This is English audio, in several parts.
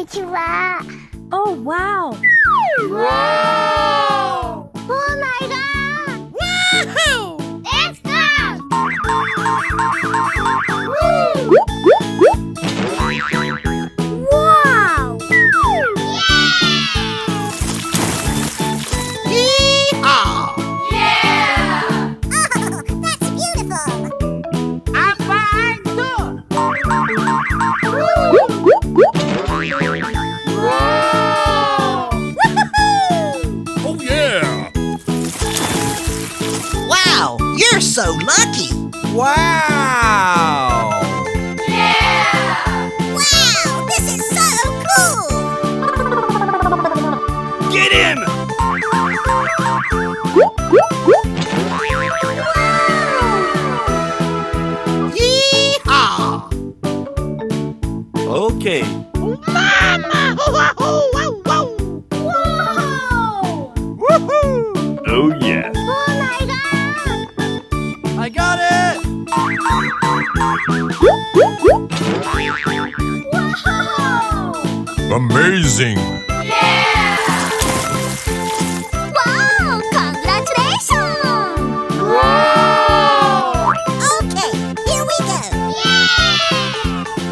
konnichiwa. Oh, wow. Wow! Oh my god! Woohoo! Let's go! Wow! Yee-haw! Yeah! Oh, that's beautiful! I'm fine too. Oh yeah! Wow, you're so lucky. Wow! Wow, this is so cool! Get him! Yee-haw! Okay. Mama! Whoa! Woohoo! Oh yeah. Oh my god! I got it. Wow! Amazing. Wow! Congratulations! Okay, here we go!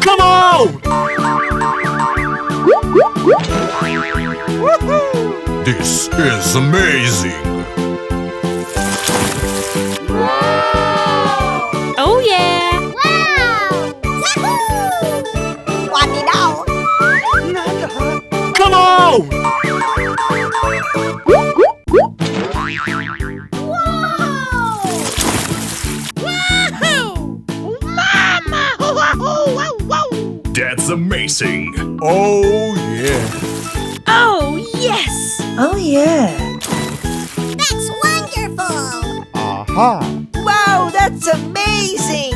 Come on! This is amazing. Oh, yeah. Wow! Yahoo! Wani now? Come on! That's amazing! Oh yeah. Oh, yes. Oh, yeah. That's wonderful! Aha. Wow, that's amazing.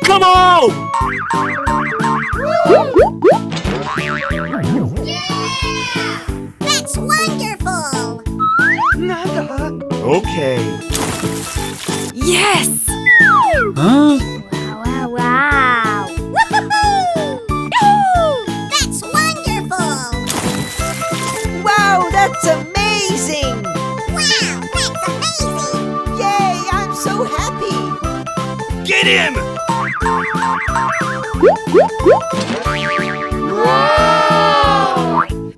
Come on! Yeah! That's wonderful! Okay. Yes. Huh? Wow, wow, wow! Woohoo! That's wonderful! Wow, that's amazing. Wow, that's amazing! Yay, I'm so happy. Get him!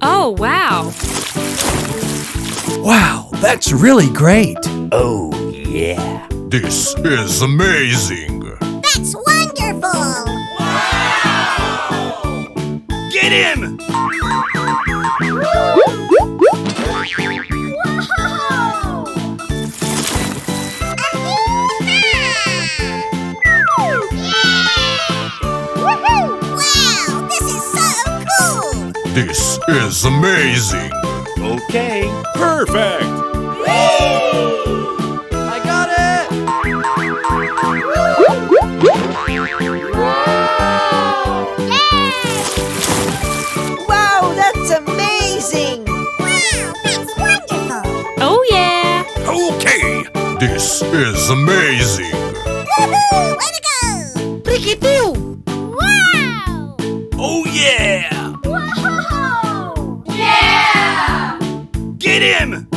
Oh, wow. Wow, that's really great. Oh, yeah. This is amazing. That's wonderful! Get him! Wow, this is so cool! This is amazing. Okay, perfect! I got it. Wow, that's amazing. Wow, that's wonderful! Oh, yeah. Okay! This is amazing. Woohoo! Way to go! Wow! Oh yeah! Whoa! Yeah! Get him!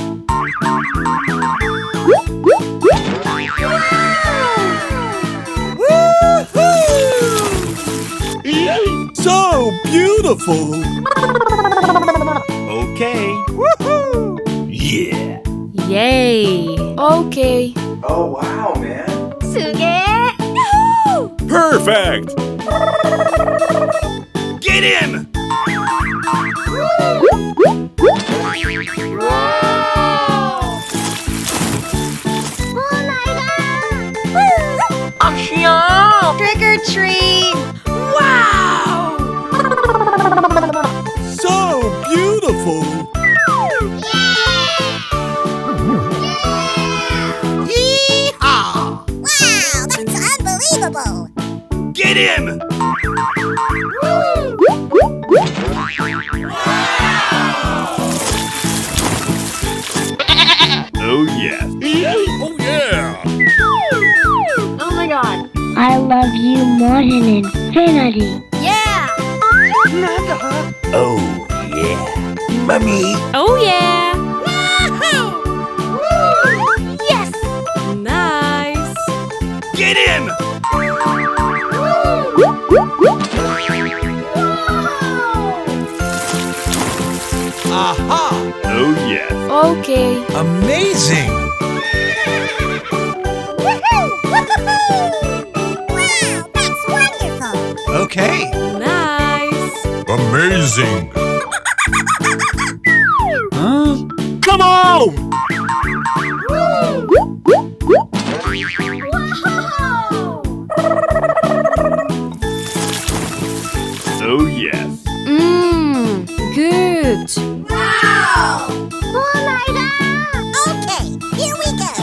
So beautiful. Okay. Woohoo! Yeah! Yay. Okay. Oh wow, man. すげえ Perfect! Get him! Oh my god! Trick or treat! Wow. So beautiful. Yee-haw! Wow, that's unbelievable! Get him! Oh, yeah. Mommy. Oh yeah. Yes! Nice. Get him! Aha! Oh yes. Okay. Amazing! Woohoo! Wow, that's wonderful! Okay. Nice. Amazing! Come on! Oh yes. Mmm. Good. Wow! Oh my god! Okay, here we go!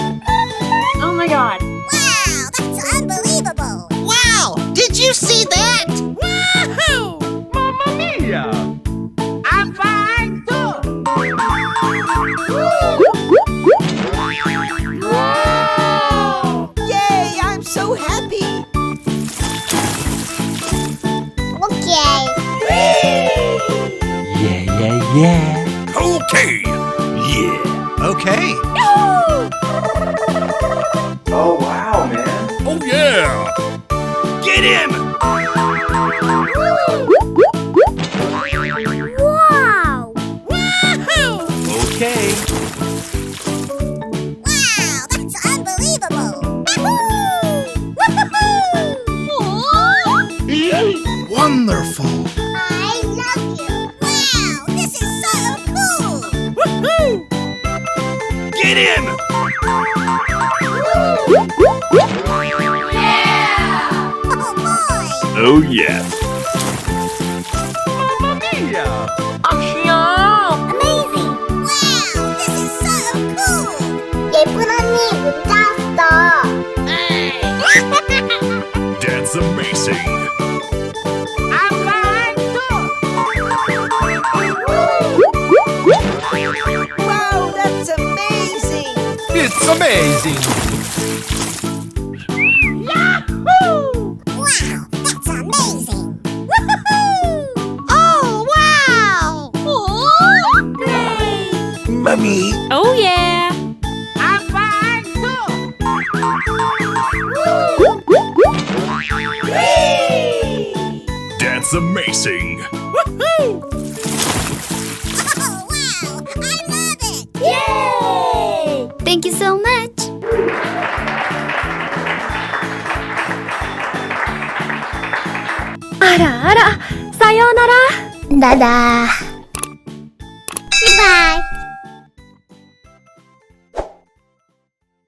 Oh my god. Wow, that's unbelievable! Wow! Did you see that? Woohoo! Mamma mia! I'm fine too. Yay! I'm so happy. Okay. Yeah. Okay. Yeah. Okay. Oh, wow, man. Oh, yeah! Get him! Wow! Woohoo! Okay. Wow, that's unbelievable! Woohoo! Wonderful! I love you! Wow, this is so cool! Woohoo! Get him! Oh boy! Oh yes. Mamma mia. Amazing! Wow, this is so cool! 예쁜 언니 문자 왔어! That's amazing. I'm fine too. Wow! That's amazing. It's amazing! Wow, that's amazing! Woohoo! Oh, wow! Great! Mommy. Oh yeah. I'm fine too. That's amazing. Oh, wow! I love it! Yay! Thank you so much. 나다.